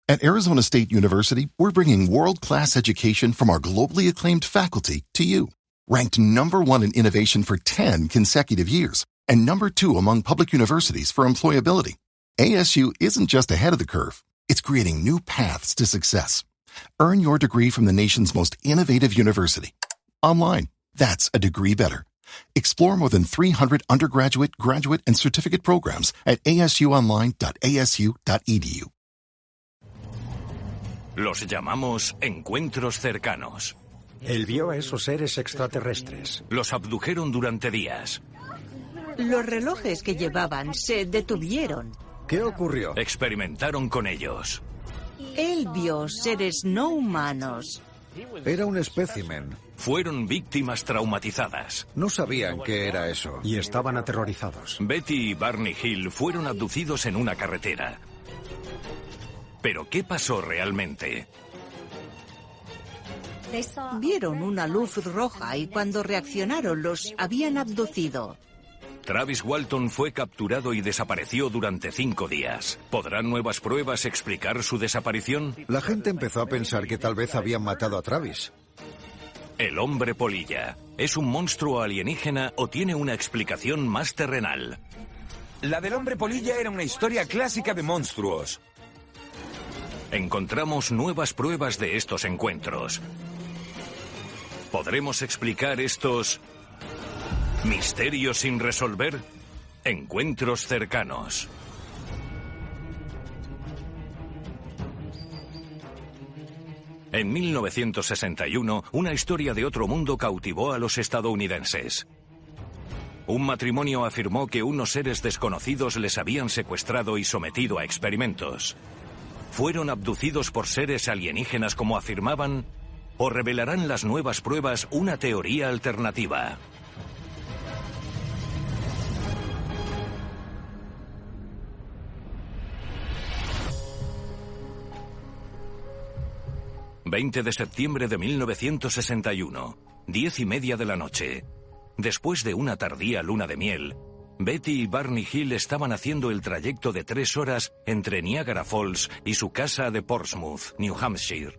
At Arizona State University, we're bringing world-class education from our globally acclaimed faculty to you. Ranked #1 in innovation for 10 consecutive years and #2 among public universities for employability. ASU isn't just ahead of the curve, it's creating new paths to success. Earn your degree from the nation's most innovative university. Online, that's a degree better. Explore more than 300 undergraduate, graduate, and certificate programs at asuonline.asu.edu. Los llamamos encuentros cercanos. Él vio a esos seres extraterrestres. Los abdujeron durante días. Los relojes que llevaban se detuvieron. ¿Qué ocurrió? Experimentaron con ellos. Él vio seres no humanos. Era un espécimen. Fueron víctimas traumatizadas. No sabían qué era eso. Y estaban aterrorizados. Betty y Barney Hill fueron abducidos en una carretera. ¿Pero qué pasó realmente? Vieron una luz roja y cuando reaccionaron los habían abducido. Travis Walton fue capturado y desapareció durante 5 días. ¿Podrán nuevas pruebas explicar su desaparición? La gente empezó a pensar que tal vez habían matado a Travis. ¿El hombre polilla es un monstruo alienígena o tiene una explicación más terrenal? La del hombre polilla era una historia clásica de monstruos. Encontramos nuevas pruebas de estos encuentros. ¿Podremos explicar estos misterios sin resolver? Encuentros cercanos. En 1961, una historia de otro mundo cautivó a los estadounidenses. Un matrimonio afirmó que unos seres desconocidos les habían secuestrado y sometido a experimentos. ¿Fueron abducidos por seres alienígenas como afirmaban? ¿O revelarán las nuevas pruebas una teoría alternativa? ...20 de septiembre de 1961... ...10:30 de la noche... ...después de una tardía luna de miel... Betty y Barney Hill estaban haciendo el trayecto de 3 horas... ...entre Niagara Falls y su casa de Portsmouth, New Hampshire.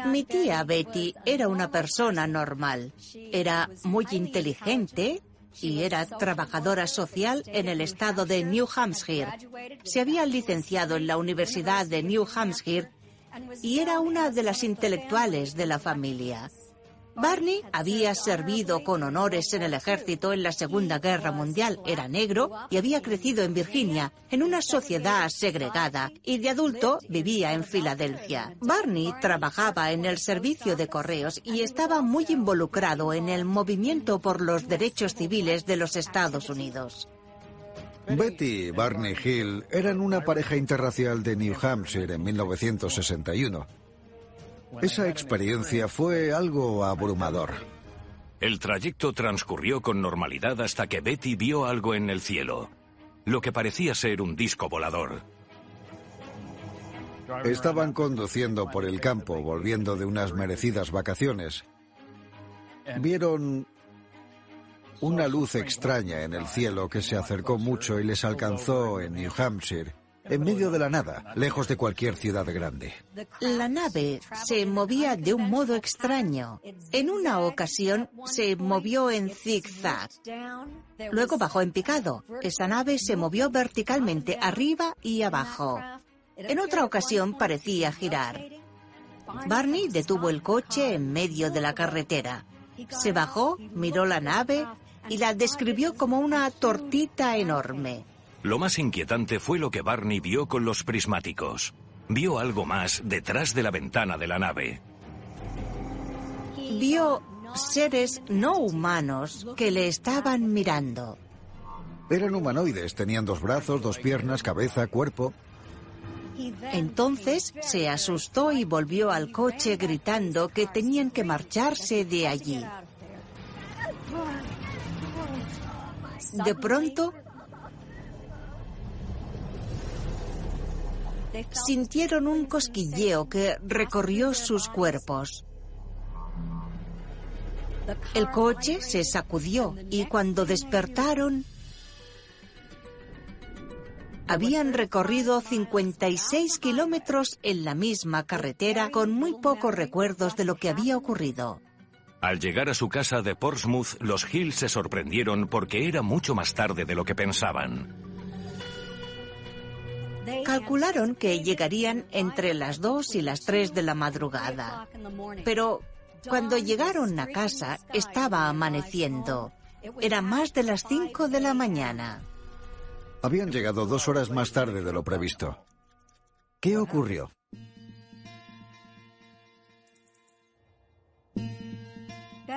Mi tía Betty era una persona normal. Era muy inteligente y era trabajadora social en el estado de New Hampshire. Se había licenciado en la Universidad de New Hampshire y era una de las intelectuales de la familia. Barney había servido con honores en el ejército en la Segunda Guerra Mundial. Era negro y había crecido en Virginia, en una sociedad segregada, y de adulto vivía en Filadelfia. Barney trabajaba en el servicio de correos y estaba muy involucrado en el movimiento por los derechos civiles de los Estados Unidos. Betty y Barney Hill eran una pareja interracial de New Hampshire en 1961. Esa experiencia fue algo abrumador. El trayecto transcurrió con normalidad hasta que Betty vio algo en el cielo, lo que parecía ser un disco volador. Estaban conduciendo por el campo, volviendo de unas merecidas vacaciones. Vieron una luz extraña en el cielo que se acercó mucho y les alcanzó en New Hampshire. En medio de la nada, lejos de cualquier ciudad grande. La nave se movía de un modo extraño. En una ocasión se movió en zigzag. Luego bajó en picado. Esa nave se movió verticalmente arriba y abajo. En otra ocasión parecía girar. Barney detuvo el coche en medio de la carretera. Se bajó, miró la nave y la describió como una tortita enorme. Lo más inquietante fue lo que Barney vio con los prismáticos. Vio algo más detrás de la ventana de la nave. Vio seres no humanos que le estaban mirando. Eran humanoides, tenían 2 brazos, 2 piernas, cabeza, cuerpo. Entonces se asustó y volvió al coche gritando que tenían que marcharse de allí. De pronto, sintieron un cosquilleo que recorrió sus cuerpos. El coche se sacudió y cuando despertaron, habían recorrido 56 kilómetros en la misma carretera con muy pocos recuerdos de lo que había ocurrido. Al llegar a su casa de Portsmouth, los Hill se sorprendieron porque era mucho más tarde de lo que pensaban. Calcularon que llegarían entre las 2 y las 3 de la madrugada. Pero cuando llegaron a casa, estaba amaneciendo. Era más de las 5 de la mañana. Habían llegado 2 horas más tarde de lo previsto. ¿Qué ocurrió?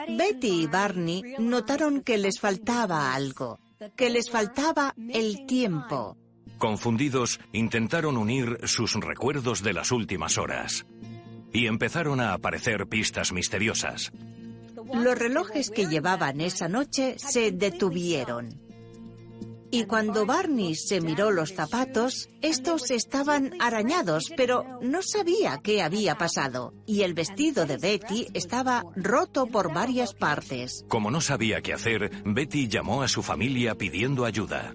Betty y Barney notaron que les faltaba algo, que les faltaba el tiempo. Confundidos, intentaron unir sus recuerdos de las últimas horas. Y empezaron a aparecer pistas misteriosas. Los relojes que llevaban esa noche se detuvieron. Y cuando Barney se miró los zapatos, estos estaban arañados, pero no sabía qué había pasado. Y el vestido de Betty estaba roto por varias partes. Como no sabía qué hacer, Betty llamó a su familia pidiendo ayuda.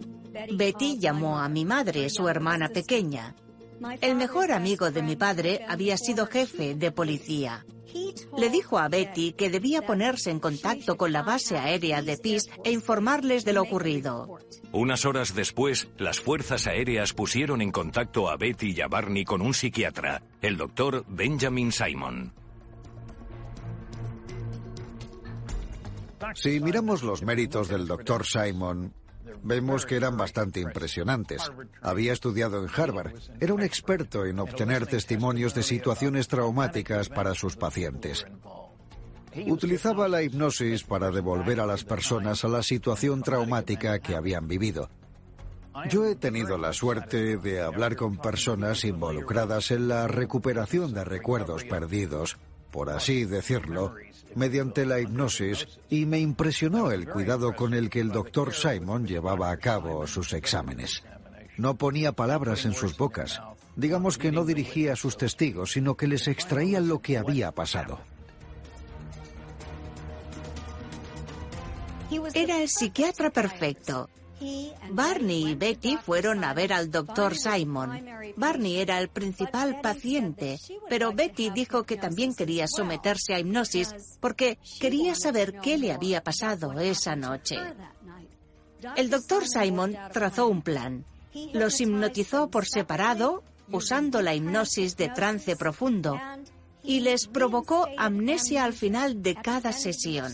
Betty llamó a mi madre, su hermana pequeña. El mejor amigo de mi padre había sido jefe de policía. Le dijo a Betty que debía ponerse en contacto con la base aérea de Pease e informarles de lo ocurrido. Unas horas después, las fuerzas aéreas pusieron en contacto a Betty y a Barney con un psiquiatra, el doctor Benjamin Simon. Si miramos los méritos del doctor Simon, vemos que eran bastante impresionantes. Había estudiado en Harvard. Era un experto en obtener testimonios de situaciones traumáticas para sus pacientes. Utilizaba la hipnosis para devolver a las personas a la situación traumática que habían vivido. Yo he tenido la suerte de hablar con personas involucradas en la recuperación de recuerdos perdidos, por así decirlo, mediante la hipnosis, y me impresionó el cuidado con el que el doctor Simon llevaba a cabo sus exámenes. No ponía palabras en sus bocas. Digamos que no dirigía a sus testigos, sino que les extraía lo que había pasado. Era el psiquiatra perfecto. Barney y Betty fueron a ver al doctor Simon. Barney era el principal paciente, pero Betty dijo que también quería someterse a hipnosis porque quería saber qué le había pasado esa noche. El doctor Simon trazó un plan. Los hipnotizó por separado, usando la hipnosis de trance profundo, y les provocó amnesia al final de cada sesión.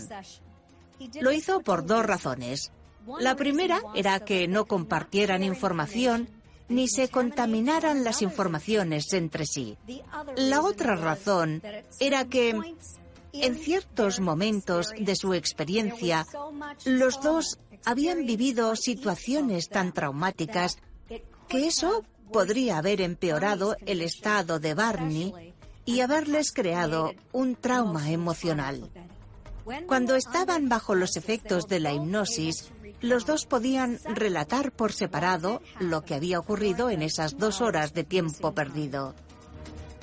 Lo hizo por 2 razones. La primera era que no compartieran información ni se contaminaran las informaciones entre sí. La otra razón era que, en ciertos momentos de su experiencia, los dos habían vivido situaciones tan traumáticas que eso podría haber empeorado el estado de Barney y haberles creado un trauma emocional. Cuando estaban bajo los efectos de la hipnosis, los dos podían relatar por separado lo que había ocurrido en esas 2 horas de tiempo perdido.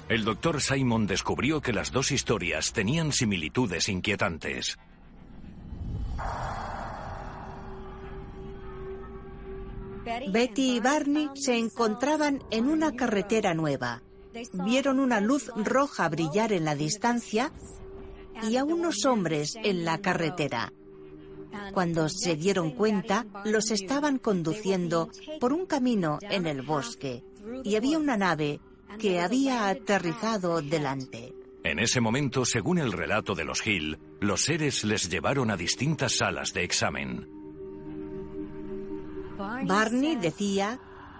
El doctor Simon descubrió que las 2 historias tenían similitudes inquietantes. Betty y Barney se encontraban en una carretera nueva. Vieron una luz roja brillar en la distancia y a unos hombres en la carretera. Cuando se dieron cuenta, los estaban conduciendo por un camino en el bosque y había una nave que había aterrizado delante. En ese momento, según el relato de los Hill, los seres les llevaron a distintas salas de examen. Barney decía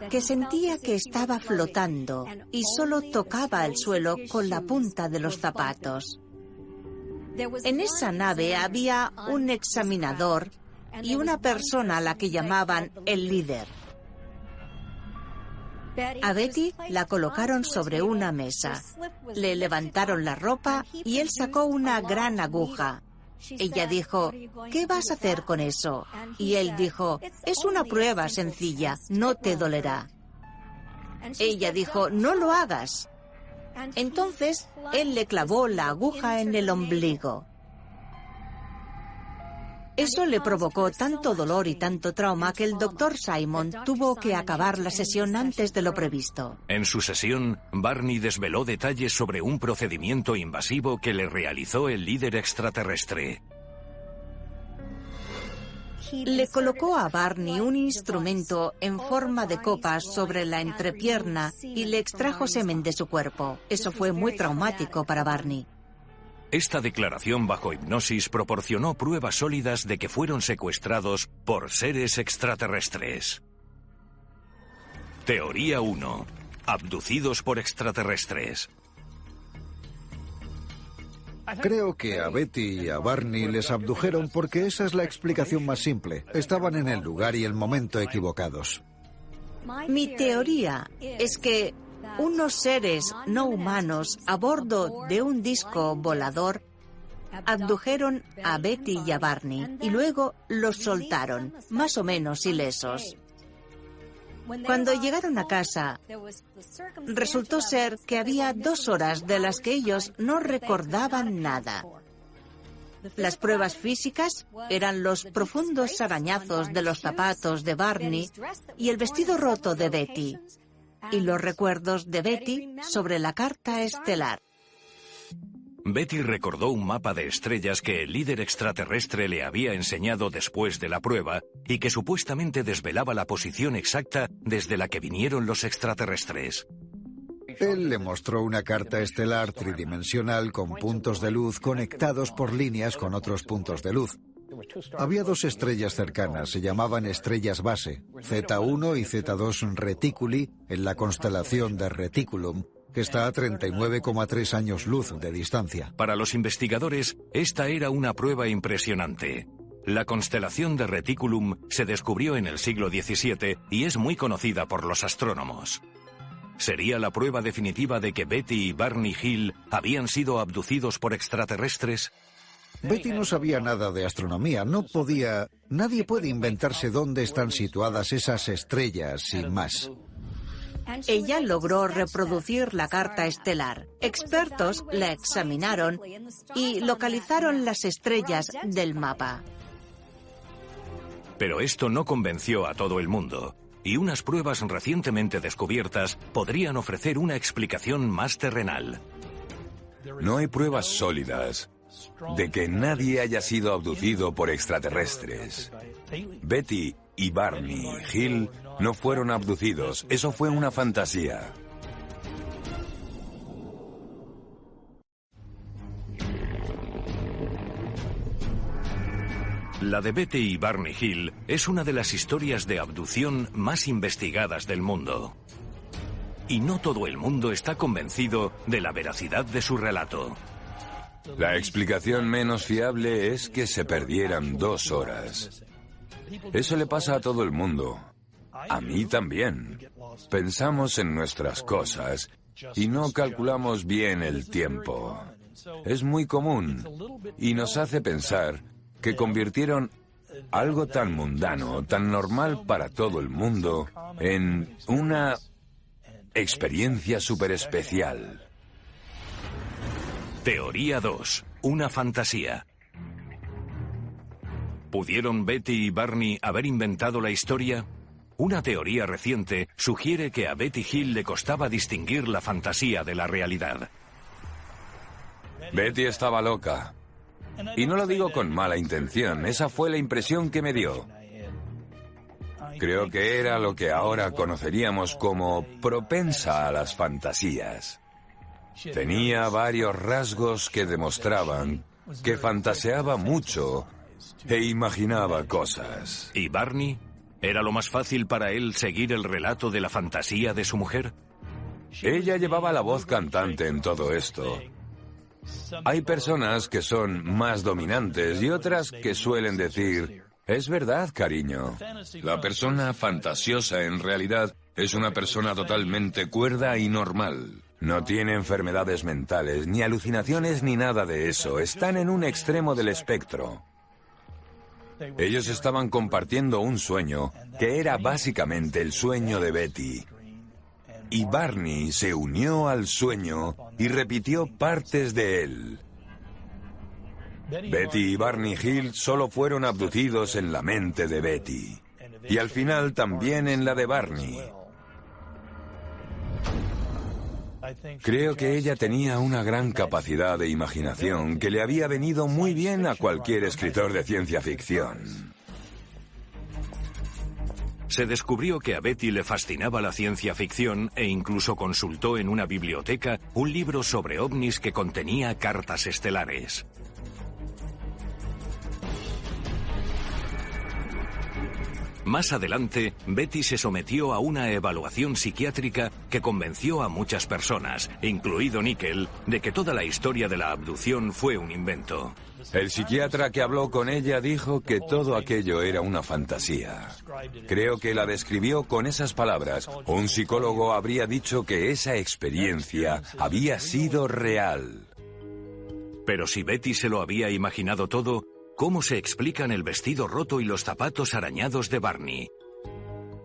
que sentía que estaba flotando y solo tocaba el suelo con la punta de los zapatos. En esa nave había un examinador y una persona a la que llamaban el líder. A Betty la colocaron sobre una mesa. Le levantaron la ropa y él sacó una gran aguja. Ella dijo, ¿qué vas a hacer con eso? Y él dijo, es una prueba sencilla, no te dolerá. Ella dijo, no lo hagas. Entonces, él le clavó la aguja en el ombligo. Eso le provocó tanto dolor y tanto trauma que el Dr. Simon tuvo que acabar la sesión antes de lo previsto. En su sesión, Barney desveló detalles sobre un procedimiento invasivo que le realizó el líder extraterrestre. Le colocó a Barney un instrumento en forma de copas sobre la entrepierna y le extrajo semen de su cuerpo. Eso fue muy traumático para Barney. Esta declaración bajo hipnosis proporcionó pruebas sólidas de que fueron secuestrados por seres extraterrestres. Teoría 1. Abducidos por extraterrestres. Creo que a Betty y a Barney les abdujeron porque esa es la explicación más simple. Estaban en el lugar y el momento equivocados. Mi teoría es que unos seres no humanos a bordo de un disco volador abdujeron a Betty y a Barney y luego los soltaron, más o menos ilesos. Cuando llegaron a casa, resultó ser que había 2 horas de las que ellos no recordaban nada. Las pruebas físicas eran los profundos arañazos de los zapatos de Barney y el vestido roto de Betty, y los recuerdos de Betty sobre la carta estelar. Betty recordó un mapa de estrellas que el líder extraterrestre le había enseñado después de la prueba y que supuestamente desvelaba la posición exacta desde la que vinieron los extraterrestres. Él le mostró una carta estelar tridimensional con puntos de luz conectados por líneas con otros puntos de luz. Había 2 estrellas cercanas, se llamaban estrellas base, Z1 y Z2 Reticuli, en la constelación de Reticulum, que está a 39,3 años luz de distancia. Para los investigadores, esta era una prueba impresionante. La constelación de Reticulum se descubrió en el siglo XVII y es muy conocida por los astrónomos. ¿Sería la prueba definitiva de que Betty y Barney Hill habían sido abducidos por extraterrestres? Betty no sabía nada de astronomía, nadie puede inventarse dónde están situadas esas estrellas sin más. Ella logró reproducir la carta estelar. Expertos la examinaron y localizaron las estrellas del mapa. Pero esto no convenció a todo el mundo, y unas pruebas recientemente descubiertas podrían ofrecer una explicación más terrenal. No hay pruebas sólidas de que nadie haya sido abducido por extraterrestres. Betty y Barney Hill no fueron abducidos, eso fue una fantasía. La de Betty y Barney Hill es una de las historias de abducción más investigadas del mundo. Y no todo el mundo está convencido de la veracidad de su relato. La explicación menos fiable es que se perdieran 2 horas. Eso le pasa a todo el mundo. A mí también. Pensamos en nuestras cosas y no calculamos bien el tiempo. Es muy común y nos hace pensar que convirtieron algo tan mundano, tan normal para todo el mundo, en una experiencia súper especial. Teoría 2. Una fantasía. ¿Pudieron Betty y Barney haber inventado la historia? Una teoría reciente sugiere que a Betty Hill le costaba distinguir la fantasía de la realidad. Betty estaba loca. Y no lo digo con mala intención, esa fue la impresión que me dio. Creo que era lo que ahora conoceríamos como propensa a las fantasías. Tenía varios rasgos que demostraban que fantaseaba mucho e imaginaba cosas. ¿Y Barney? ¿Era lo más fácil para él seguir el relato de la fantasía de su mujer? Ella llevaba la voz cantante en todo esto. Hay personas que son más dominantes y otras que suelen decir, es verdad, cariño. La persona fantasiosa en realidad es una persona totalmente cuerda y normal. No tiene enfermedades mentales, ni alucinaciones, ni nada de eso. Están en un extremo del espectro. Ellos estaban compartiendo un sueño que era básicamente el sueño de Betty. Y Barney se unió al sueño y repitió partes de él. Betty y Barney Hill solo fueron abducidos en la mente de Betty. Y al final también en la de Barney. Creo que ella tenía una gran capacidad de imaginación que le había venido muy bien a cualquier escritor de ciencia ficción. Se descubrió que a Betty le fascinaba la ciencia ficción e incluso consultó en una biblioteca un libro sobre ovnis que contenía cartas estelares. Más adelante, Betty se sometió a una evaluación psiquiátrica que convenció a muchas personas, incluido Nickel, de que toda la historia de la abducción fue un invento. El psiquiatra que habló con ella dijo que todo aquello era una fantasía. Creo que la describió con esas palabras. Un psicólogo habría dicho que esa experiencia había sido real. Pero si Betty se lo había imaginado todo, ¿cómo se explican el vestido roto y los zapatos arañados de Barney?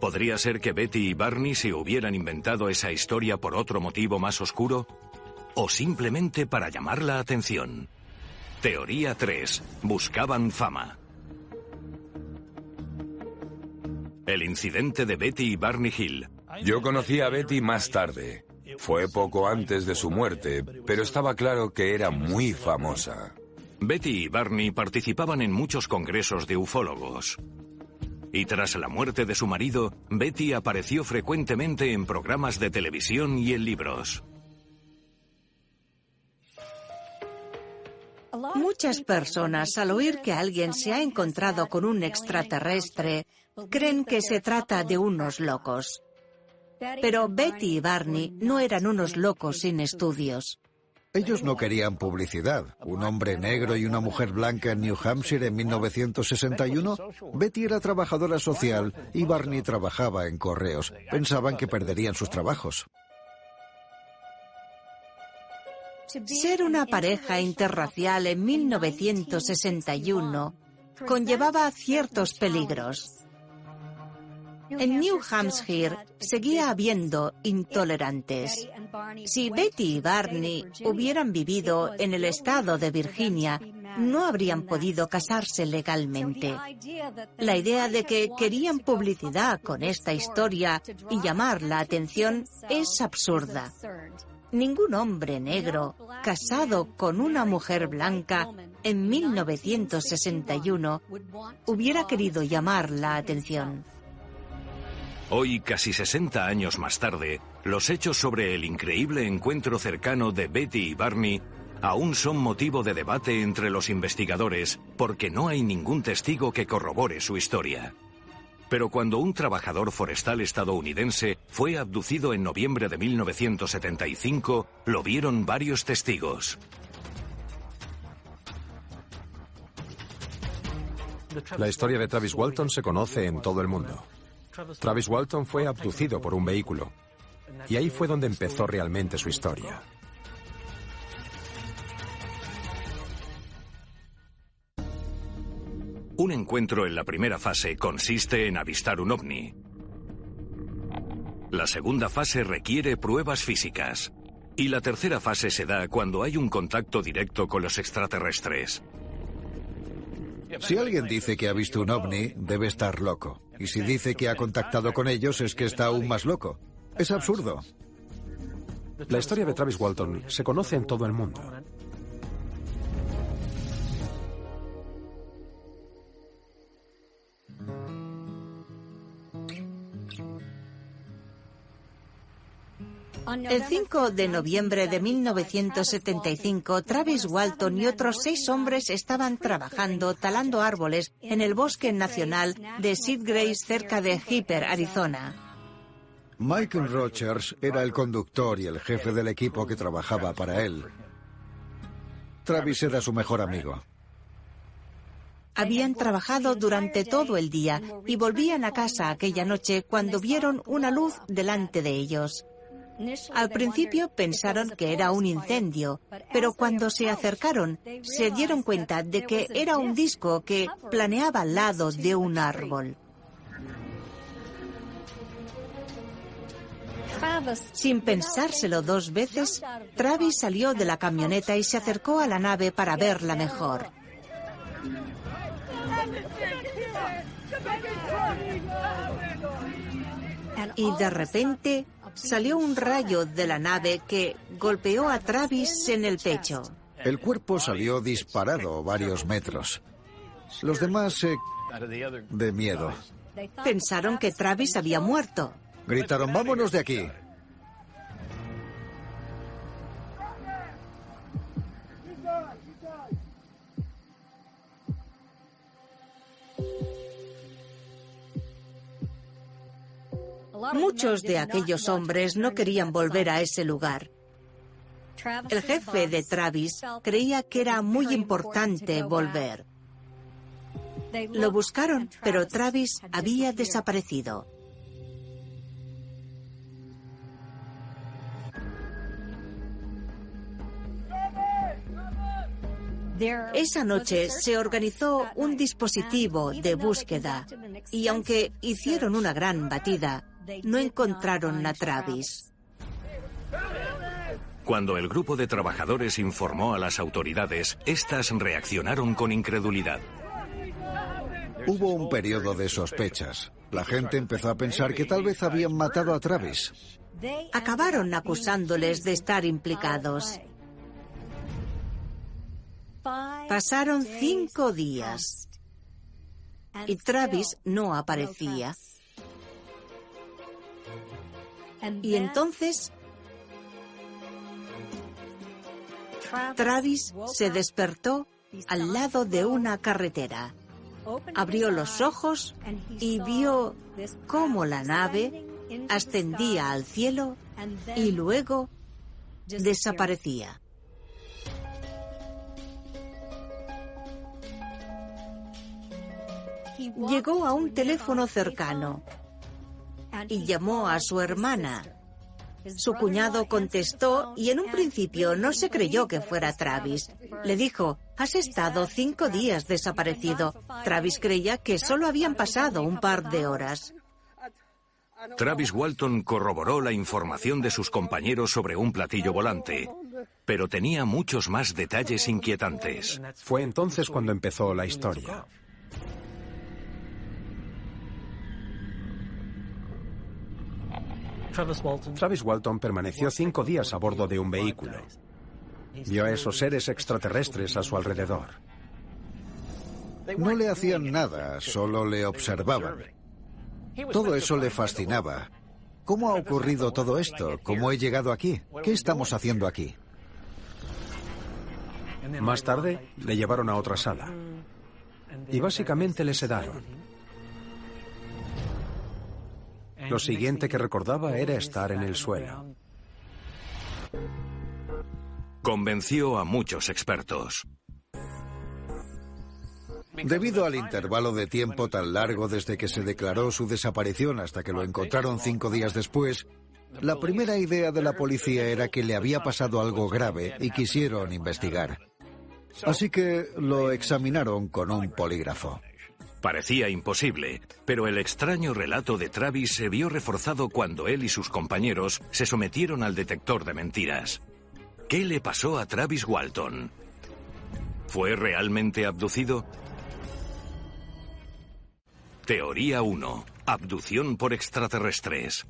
¿Podría ser que Betty y Barney se hubieran inventado esa historia por otro motivo más oscuro? ¿O simplemente para llamar la atención? Teoría 3. Buscaban fama. El incidente de Betty y Barney Hill. Yo conocí a Betty más tarde. Fue poco antes de su muerte, pero estaba claro que era muy famosa. Betty y Barney participaban en muchos congresos de ufólogos. Y tras la muerte de su marido, Betty apareció frecuentemente en programas de televisión y en libros. Muchas personas, al oír que alguien se ha encontrado con un extraterrestre, creen que se trata de unos locos. Pero Betty y Barney no eran unos locos sin estudios. Ellos no querían publicidad. Un hombre negro y una mujer blanca en New Hampshire en 1961. Betty era trabajadora social y Barney trabajaba en correos. Pensaban que perderían sus trabajos. Ser una pareja interracial en 1961 conllevaba ciertos peligros. En New Hampshire seguía habiendo intolerantes. Si Betty y Barney hubieran vivido en el estado de Virginia, no habrían podido casarse legalmente. La idea de que querían publicidad con esta historia y llamar la atención es absurda. Ningún hombre negro casado con una mujer blanca en 1961 hubiera querido llamar la atención. Hoy, casi 60 años más tarde, los hechos sobre el increíble encuentro cercano de Betty y Barney aún son motivo de debate entre los investigadores porque no hay ningún testigo que corrobore su historia. Pero cuando un trabajador forestal estadounidense fue abducido en noviembre de 1975, lo vieron varios testigos. La historia de Travis Walton se conoce en todo el mundo. Travis Walton fue abducido por un vehículo. Y ahí fue donde empezó realmente su historia. Un encuentro en la primera fase consiste en avistar un ovni. La segunda fase requiere pruebas físicas. Y la tercera fase se da cuando hay un contacto directo con los extraterrestres. Si alguien dice que ha visto un ovni, debe estar loco. Y si dice que ha contactado con ellos, es que está aún más loco. Es absurdo. La historia de Travis Walton se conoce en todo el mundo. El 5 de noviembre de 1975, Travis Walton y otros 6 hombres estaban trabajando talando árboles en el Bosque Nacional de Seagrass cerca de Hyper, Arizona. Michael Rogers era el conductor y el jefe del equipo que trabajaba para él. Travis era su mejor amigo. Habían trabajado durante todo el día y volvían a casa aquella noche cuando vieron una luz delante de ellos. Al principio pensaron que era un incendio, pero cuando se acercaron se dieron cuenta de que era un disco que planeaba al lado de un árbol. Sin pensárselo 2 veces, Travis salió de la camioneta y se acercó a la nave para verla mejor. Y de repente salió un rayo de la nave que golpeó a Travis en el pecho. El cuerpo salió disparado varios metros. Los demás de miedo. Pensaron que Travis había muerto. Gritaron, ¡vámonos de aquí! Muchos de aquellos hombres no querían volver a ese lugar. El jefe de Travis creía que era muy importante volver. Lo buscaron, pero Travis había desaparecido. Esa noche se organizó un dispositivo de búsqueda y aunque hicieron una gran batida, no encontraron a Travis. Cuando el grupo de trabajadores informó a las autoridades, estas reaccionaron con incredulidad. Hubo un periodo de sospechas. La gente empezó a pensar que tal vez habían matado a Travis. Acabaron acusándoles de estar implicados. Pasaron 5 días y Travis no aparecía. Y entonces Travis se despertó al lado de una carretera. Abrió los ojos y vio cómo la nave ascendía al cielo y luego desaparecía. Llegó a un teléfono cercano y llamó a su hermana. Su cuñado contestó y en un principio no se creyó que fuera Travis. Le dijo, has estado 5 días desaparecido. Travis creía que solo habían pasado un par de horas. Travis Walton corroboró la información de sus compañeros sobre un platillo volante, pero tenía muchos más detalles inquietantes. Fue entonces cuando empezó la historia. Travis Walton permaneció 5 días a bordo de un vehículo. Vio a esos seres extraterrestres a su alrededor. No le hacían nada, solo le observaban. Todo eso le fascinaba. ¿Cómo ha ocurrido todo esto? ¿Cómo he llegado aquí? ¿Qué estamos haciendo aquí? Más tarde, le llevaron a otra sala. Y básicamente le sedaron. Lo siguiente que recordaba era estar en el suelo. Convenció a muchos expertos. Debido al intervalo de tiempo tan largo desde que se declaró su desaparición hasta que lo encontraron 5 días después, la primera idea de la policía era que le había pasado algo grave y quisieron investigar. Así que lo examinaron con un polígrafo. Parecía imposible, pero el extraño relato de Travis se vio reforzado cuando él y sus compañeros se sometieron al detector de mentiras. ¿Qué le pasó a Travis Walton? ¿Fue realmente abducido? Teoría 1. Abducción por extraterrestres.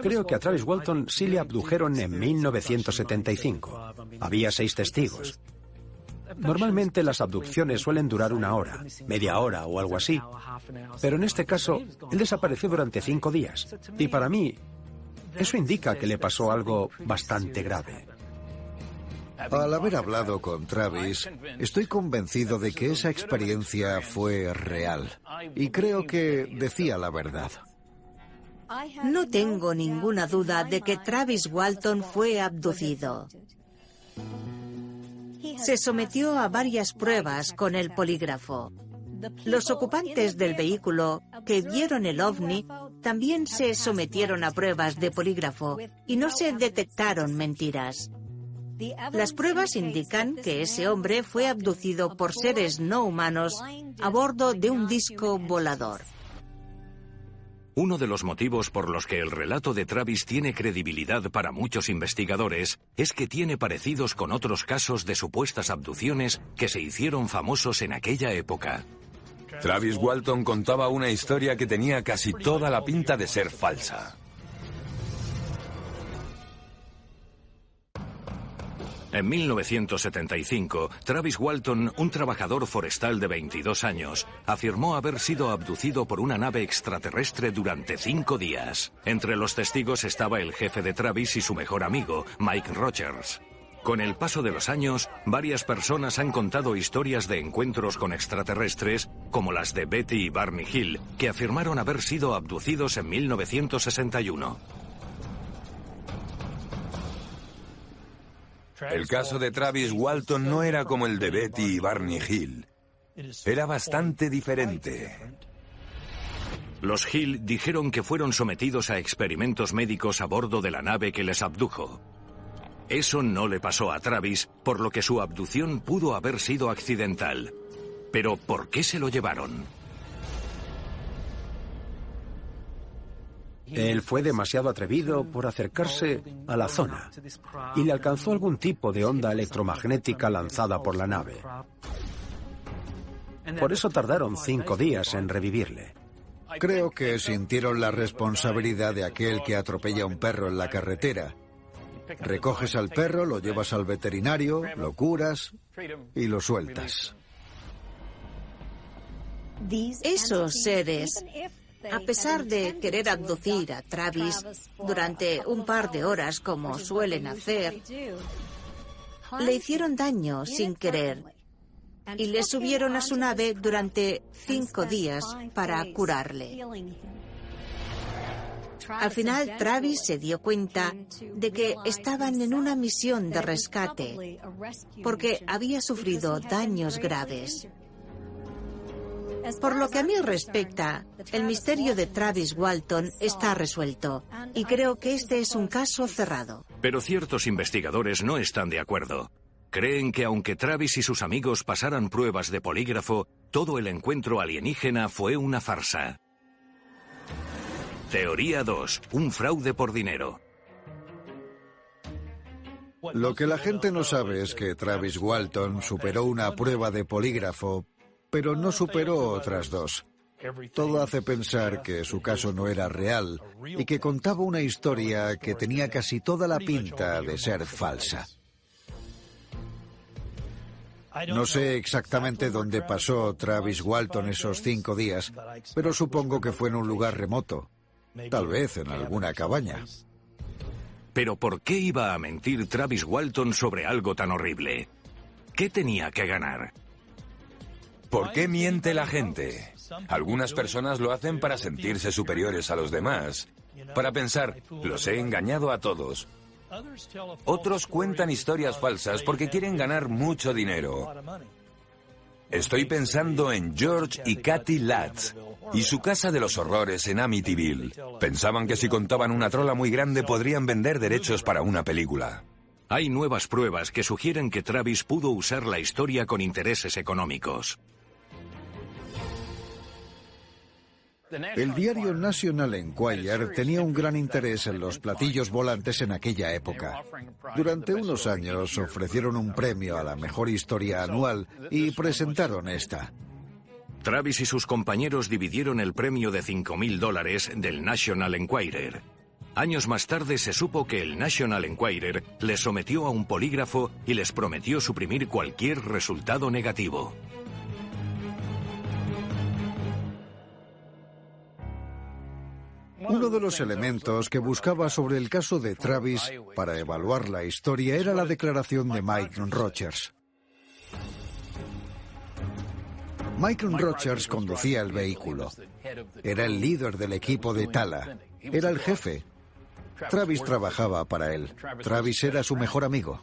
Creo que a Travis Walton sí le abdujeron en 1975. Había 6 testigos. Normalmente las abducciones suelen durar 1 hora, media hora o algo así. Pero en este caso, él desapareció durante 5 días. Y para mí, eso indica que le pasó algo bastante grave. Al haber hablado con Travis, estoy convencido de que esa experiencia fue real. Y creo que decía la verdad. No tengo ninguna duda de que Travis Walton fue abducido. Se sometió a varias pruebas con el polígrafo. Los ocupantes del vehículo que vieron el ovni también se sometieron a pruebas de polígrafo y no se detectaron mentiras. Las pruebas indican que ese hombre fue abducido por seres no humanos a bordo de un disco volador. Uno de los motivos por los que el relato de Travis tiene credibilidad para muchos investigadores es que tiene parecidos con otros casos de supuestas abducciones que se hicieron famosos en aquella época. Travis Walton contaba una historia que tenía casi toda la pinta de ser falsa. En 1975, Travis Walton, un trabajador forestal de 22 años, afirmó haber sido abducido por una nave extraterrestre durante 5 días. Entre los testigos estaba el jefe de Travis y su mejor amigo, Mike Rogers. Con el paso de los años, varias personas han contado historias de encuentros con extraterrestres, como las de Betty y Barney Hill, que afirmaron haber sido abducidos en 1961. El caso de Travis Walton no era como el de Betty y Barney Hill. Era bastante diferente. Los Hill dijeron que fueron sometidos a experimentos médicos a bordo de la nave que les abdujo. Eso no le pasó a Travis, por lo que su abducción pudo haber sido accidental. Pero ¿por qué se lo llevaron? Él fue demasiado atrevido por acercarse a la zona y le alcanzó algún tipo de onda electromagnética lanzada por la nave. Por eso tardaron 5 días en revivirle. Creo que sintieron la responsabilidad de aquel que atropella a un perro en la carretera. Recoges al perro, lo llevas al veterinario, lo curas y lo sueltas. Esos seres, a pesar de querer abducir a Travis durante un par de horas como suelen hacer, le hicieron daño sin querer y le subieron a su nave durante 5 días para curarle. Al final, Travis se dio cuenta de que estaban en una misión de rescate porque había sufrido daños graves. Por lo que a mí respecta, el misterio de Travis Walton está resuelto y creo que este es un caso cerrado. Pero ciertos investigadores no están de acuerdo. Creen que aunque Travis y sus amigos pasaran pruebas de polígrafo, todo el encuentro alienígena fue una farsa. Teoría 2. Un fraude por dinero. Lo que la gente no sabe es que Travis Walton superó una prueba de polígrafo, pero no superó otras 2. Todo hace pensar que su caso no era real y que contaba una historia que tenía casi toda la pinta de ser falsa. No sé exactamente dónde pasó Travis Walton esos 5 días, pero supongo que fue en un lugar remoto. Tal vez en alguna cabaña. Pero ¿por qué iba a mentir Travis Walton sobre algo tan horrible? ¿Qué tenía que ganar? ¿Por qué miente la gente? Algunas personas lo hacen para sentirse superiores a los demás, para pensar, los he engañado a todos. Otros cuentan historias falsas porque quieren ganar mucho dinero. Estoy pensando en George y Kathy Latz y su casa de los horrores en Amityville. Pensaban que si contaban una trola muy grande podrían vender derechos para una película. Hay nuevas pruebas que sugieren que Travis pudo usar la historia con intereses económicos. El diario National Enquirer tenía un gran interés en los platillos volantes en aquella época. Durante unos años ofrecieron un premio a la mejor historia anual y presentaron esta. Travis y sus compañeros dividieron el premio de $5,000 del National Enquirer. Años más tarde se supo que el National Enquirer les sometió a un polígrafo y les prometió suprimir cualquier resultado negativo. Uno de los elementos que buscaba sobre el caso de Travis para evaluar la historia era la declaración de Mike Rogers. Mike Rogers conducía el vehículo. Era el líder del equipo de Tala. Era el jefe. Travis trabajaba para él. Travis era su mejor amigo.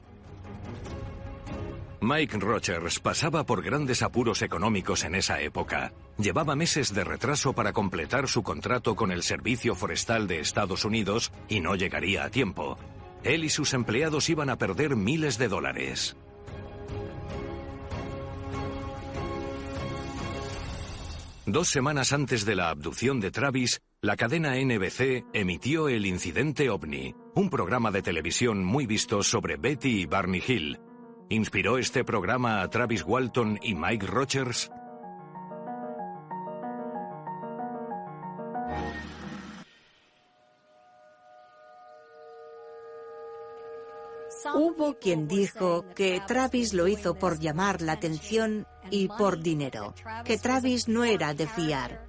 Mike Rogers pasaba por grandes apuros económicos en esa época. Llevaba meses de retraso para completar su contrato con el Servicio Forestal de Estados Unidos y no llegaría a tiempo. Él y sus empleados iban a perder miles de dólares. Dos semanas antes de la abducción de Travis, la cadena NBC emitió El Incidente OVNI, un programa de televisión muy visto sobre Betty y Barney Hill. ¿Inspiró este programa a Travis Walton y Mike Rogers? Hubo quien dijo que Travis lo hizo por llamar la atención y por dinero, que Travis no era de fiar,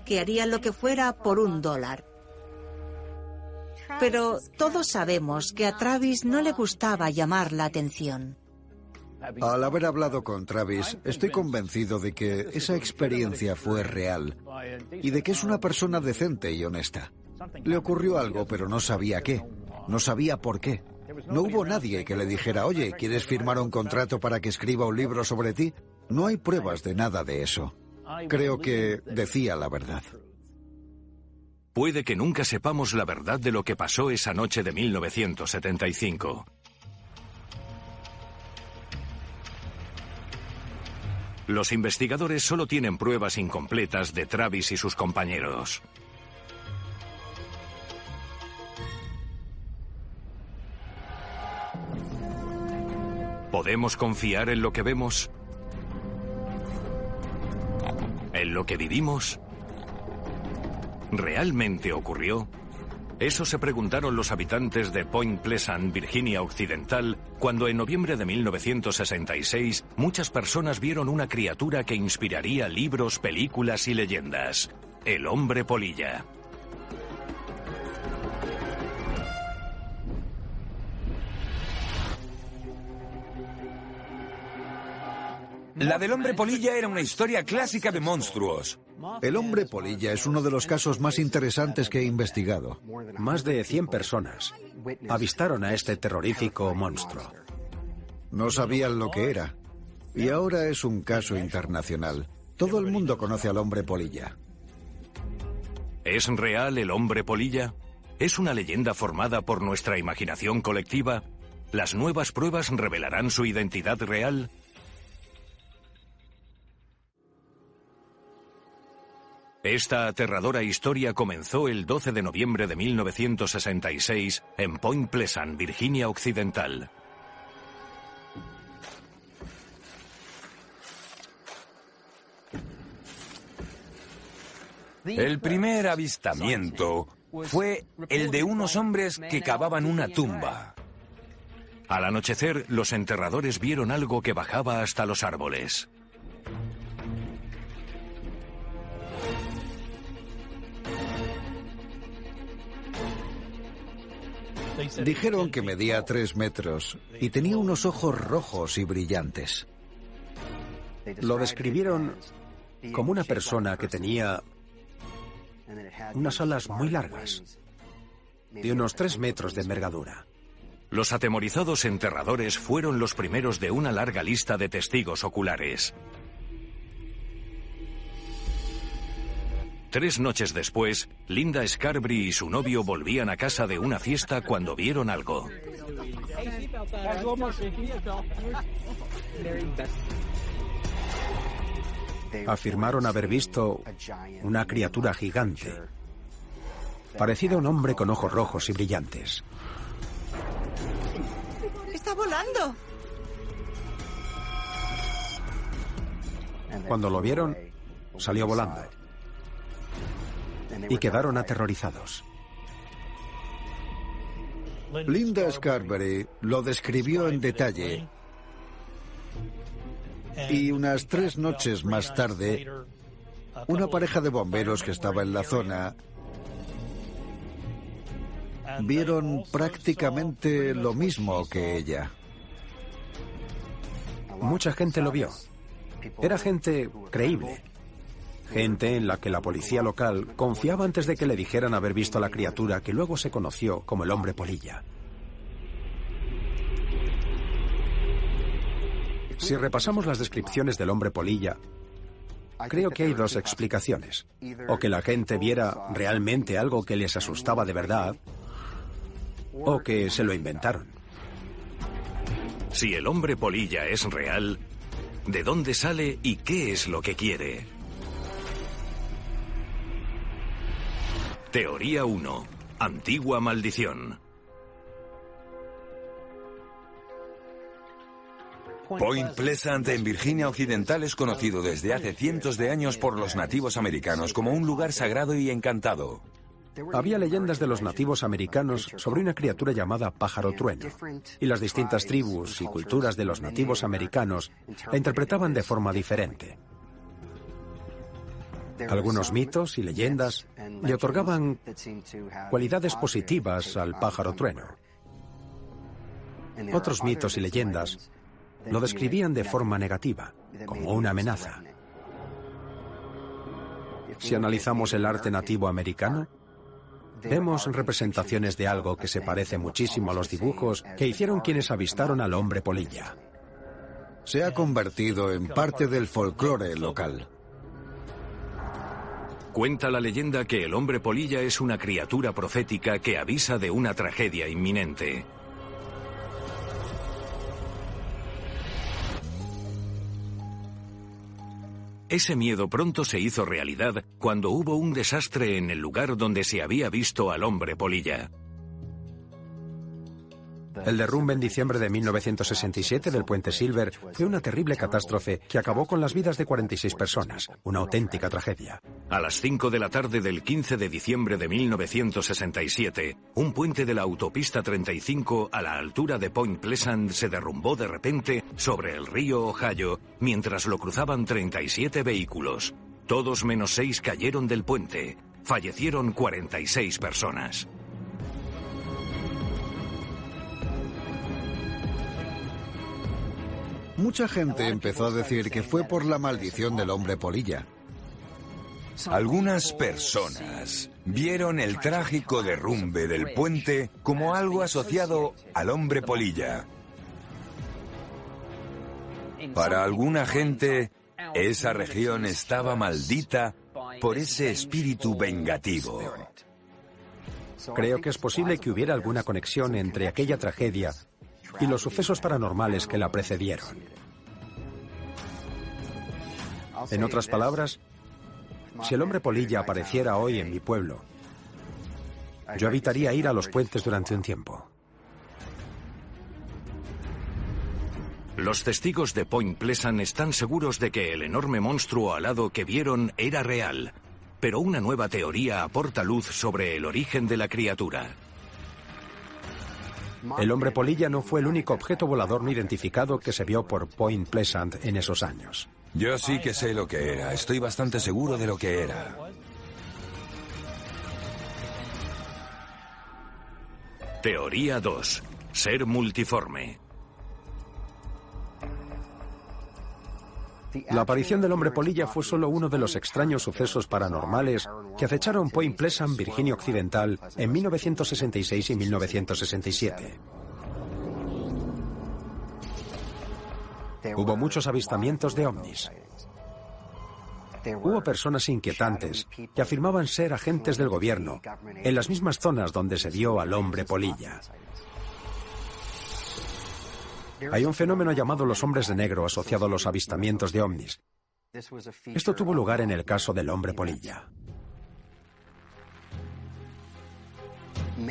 que haría lo que fuera por $1. Pero todos sabemos que a Travis no le gustaba llamar la atención. Al haber hablado con Travis, estoy convencido de que esa experiencia fue real y de que es una persona decente y honesta. Le ocurrió algo, pero no sabía qué, no sabía por qué. No hubo nadie que le dijera, oye, ¿quieres firmar un contrato para que escriba un libro sobre ti? No hay pruebas de nada de eso. Creo que decía la verdad. Puede que nunca sepamos la verdad de lo que pasó esa noche de 1975. Los investigadores solo tienen pruebas incompletas de Travis y sus compañeros. ¿Podemos confiar en lo que vemos? ¿En lo que vivimos? ¿Realmente ocurrió? Eso se preguntaron los habitantes de Point Pleasant, Virginia Occidental, cuando en noviembre de 1966 muchas personas vieron una criatura que inspiraría libros, películas y leyendas: el hombre polilla. La del hombre polilla era una historia clásica de monstruos. El hombre polilla es uno de los casos más interesantes que he investigado. Más de 100 personas avistaron a este terrorífico monstruo. No sabían lo que era. Y ahora es un caso internacional. Todo el mundo conoce al hombre polilla. ¿Es real el hombre polilla? ¿Es una leyenda formada por nuestra imaginación colectiva? ¿Las nuevas pruebas revelarán su identidad real? Esta aterradora historia comenzó el 12 de noviembre de 1966 en Point Pleasant, Virginia Occidental. El primer avistamiento fue el de unos hombres que cavaban una tumba. Al anochecer, los enterradores vieron algo que bajaba hasta los árboles. Dijeron que medía 3 metros y tenía unos ojos rojos y brillantes. Lo describieron como una persona que tenía unas alas muy largas, de unos 3 metros de envergadura. Los atemorizados enterradores fueron los primeros de una larga lista de testigos oculares. 3 noches después, Linda Scarberry y su novio volvían a casa de una fiesta cuando vieron algo. Afirmaron haber visto una criatura gigante, parecida a un hombre con ojos rojos y brillantes. ¡Está volando! Cuando lo vieron, salió volando y quedaron aterrorizados. Linda Scarberry lo describió en detalle y unas 3 noches más tarde, una pareja de bomberos que estaba en la zona vieron prácticamente lo mismo que ella. Mucha gente lo vio. Era gente creíble. Gente en la que la policía local confiaba antes de que le dijeran haber visto a la criatura que luego se conoció como el hombre polilla. Si repasamos las descripciones del hombre polilla, creo que hay 2 explicaciones. O que la gente viera realmente algo que les asustaba de verdad, o que se lo inventaron. Si el hombre polilla es real, ¿de dónde sale y qué es lo que quiere? Teoría 1. Antigua maldición. Point Pleasant en Virginia Occidental es conocido desde hace cientos de años por los nativos americanos como un lugar sagrado y encantado. Había leyendas de los nativos americanos sobre una criatura llamada pájaro trueno, y las distintas tribus y culturas de los nativos americanos la interpretaban de forma diferente. Algunos mitos y leyendas le otorgaban cualidades positivas al pájaro trueno. Otros mitos y leyendas lo describían de forma negativa, como una amenaza. Si analizamos el arte nativo americano, vemos representaciones de algo que se parece muchísimo a los dibujos que hicieron quienes avistaron al hombre polilla. Se ha convertido en parte del folclore local. Cuenta la leyenda que el hombre polilla es una criatura profética que avisa de una tragedia inminente. Ese miedo pronto se hizo realidad cuando hubo un desastre en el lugar donde se había visto al hombre polilla. El derrumbe en diciembre de 1967 del puente Silver fue una terrible catástrofe que acabó con las vidas de 46 personas, una auténtica tragedia. A las 5 de la tarde del 15 de diciembre de 1967, un puente de la autopista 35 a la altura de Point Pleasant se derrumbó de repente sobre el río Ohio mientras lo cruzaban 37 vehículos. Todos menos 6 cayeron del puente. Fallecieron 46 personas. Mucha gente empezó a decir que fue por la maldición del hombre polilla. Algunas personas vieron el trágico derrumbe del puente como algo asociado al hombre polilla. Para alguna gente, esa región estaba maldita por ese espíritu vengativo. Creo que es posible que hubiera alguna conexión entre aquella tragedia y los sucesos paranormales que la precedieron. En otras palabras, si el hombre polilla apareciera hoy en mi pueblo, yo evitaría ir a los puentes durante un tiempo. Los testigos de Point Pleasant están seguros de que el enorme monstruo alado que vieron era real, pero una nueva teoría aporta luz sobre el origen de la criatura. El hombre polilla no fue el único objeto volador no identificado que se vio por Point Pleasant en esos años. Yo sí que sé lo que era. Estoy bastante seguro de lo que era. Teoría 2. Ser multiforme. La aparición del hombre polilla fue solo uno de los extraños sucesos paranormales que acecharon Point Pleasant, Virginia Occidental, en 1966 y 1967. Hubo muchos avistamientos de ovnis. Hubo personas inquietantes que afirmaban ser agentes del gobierno en las mismas zonas donde se vio al hombre polilla. Hay un fenómeno llamado los hombres de negro asociado a los avistamientos de ovnis. Esto tuvo lugar en el caso del hombre polilla.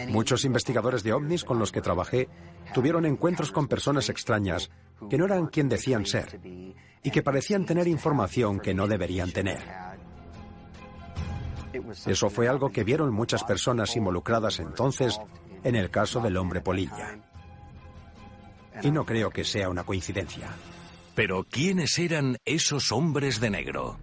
Muchos investigadores de ovnis con los que trabajé tuvieron encuentros con personas extrañas que no eran quien decían ser y que parecían tener información que no deberían tener. Eso fue algo que vieron muchas personas involucradas entonces en el caso del hombre polilla. Y no creo que sea una coincidencia. Pero ¿quiénes eran esos hombres de negro?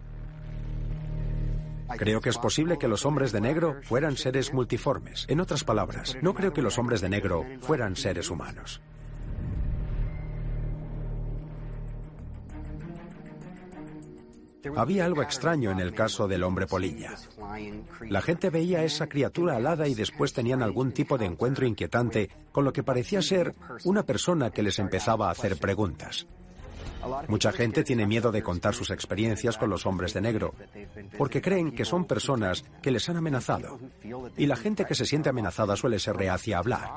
Creo que es posible que los hombres de negro fueran seres multiformes. En otras palabras, no creo que los hombres de negro fueran seres humanos. Había algo extraño en el caso del hombre polilla. La gente veía a esa criatura alada y después tenían algún tipo de encuentro inquietante con lo que parecía ser una persona que les empezaba a hacer preguntas. Mucha gente tiene miedo de contar sus experiencias con los hombres de negro, porque creen que son personas que les han amenazado, y la gente que se siente amenazada suele ser reacia a hablar.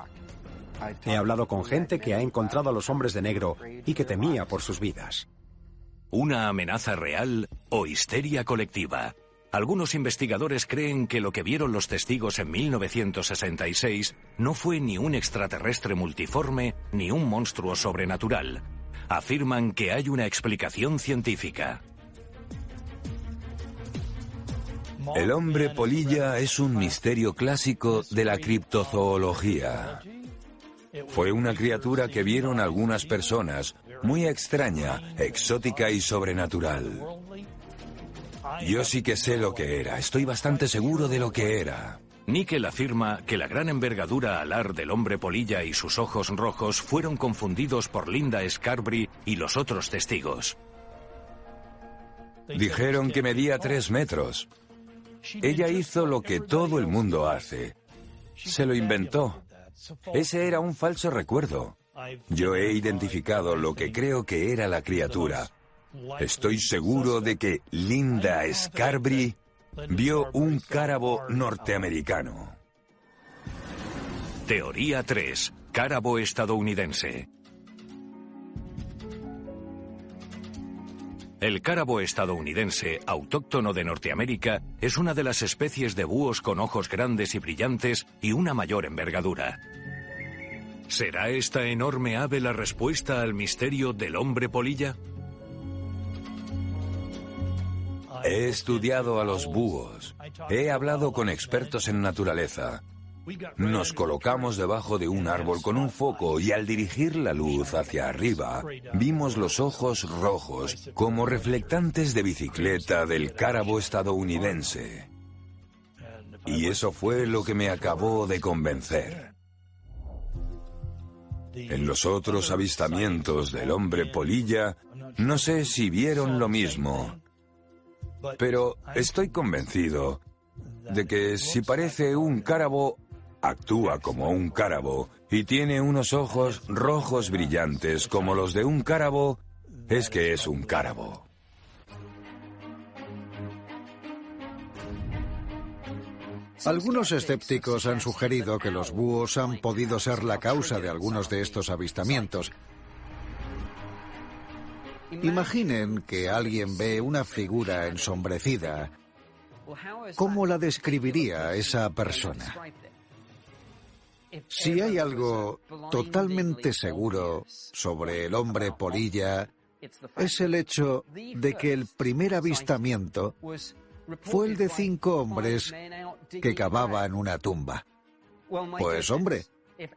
He hablado con gente que ha encontrado a los hombres de negro y que temía por sus vidas. ¿Una amenaza real o histeria colectiva? Algunos investigadores creen que lo que vieron los testigos en 1966 no fue ni un extraterrestre multiforme ni un monstruo sobrenatural. Afirman que hay una explicación científica. El hombre polilla es un misterio clásico de la criptozoología. Fue una criatura que vieron algunas personas, muy extraña, exótica y sobrenatural. Yo sí que sé lo que era, estoy bastante seguro de lo que era. Nickel afirma que la gran envergadura alar del hombre polilla y sus ojos rojos fueron confundidos por Linda Scarberry y los otros testigos. Dijeron que medía 3 metros. Ella hizo lo que todo el mundo hace. Se lo inventó. Ese era un falso recuerdo. Yo he identificado lo que creo que era la criatura. Estoy seguro de que Linda Scarberry vio un cárabo norteamericano. Teoría 3. Cárabo estadounidense. El cárabo estadounidense, autóctono de Norteamérica, es una de las especies de búhos con ojos grandes y brillantes y una mayor envergadura. ¿Será esta enorme ave la respuesta al misterio del hombre polilla? He estudiado a los búhos. He hablado con expertos en naturaleza. Nos colocamos debajo de un árbol con un foco y al dirigir la luz hacia arriba, vimos los ojos rojos como reflectantes de bicicleta del cárabo estadounidense. Y eso fue lo que me acabó de convencer. En los otros avistamientos del hombre polilla, no sé si vieron lo mismo, pero estoy convencido de que si parece un cárabo, actúa como un cárabo y tiene unos ojos rojos brillantes como los de un cárabo, es que es un cárabo. Algunos escépticos han sugerido que los búhos han podido ser la causa de algunos de estos avistamientos. Imaginen que alguien ve una figura ensombrecida. ¿Cómo la describiría esa persona? Si hay algo totalmente seguro sobre el hombre polilla, es el hecho de que el primer avistamiento fue el de 5 hombres que cavaban una tumba. Pues hombre,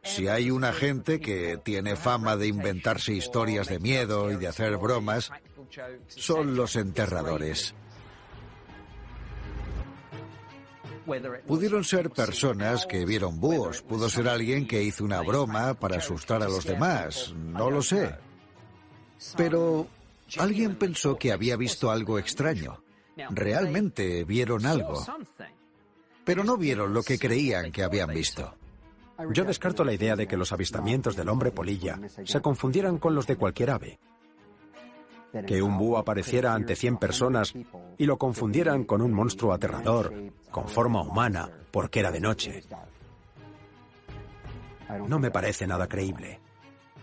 si hay una gente que tiene fama de inventarse historias de miedo y de hacer bromas, son los enterradores. Pudieron ser personas que vieron búhos, pudo ser alguien que hizo una broma para asustar a los demás, no lo sé. Pero alguien pensó que había visto algo extraño. Realmente vieron algo, pero no vieron lo que creían que habían visto. Yo descarto la idea de que los avistamientos del hombre polilla se confundieran con los de cualquier ave. Que un búho apareciera ante 100 personas y lo confundieran con un monstruo aterrador, con forma humana, porque era de noche. No me parece nada creíble.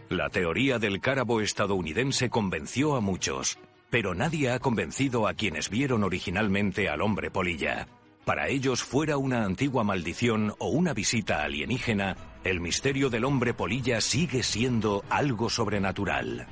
La teoría del cárabo estadounidense convenció a muchos, pero nadie ha convencido a quienes vieron originalmente al hombre polilla. Para ellos, fuera una antigua maldición o una visita alienígena, el misterio del hombre polilla sigue siendo algo sobrenatural.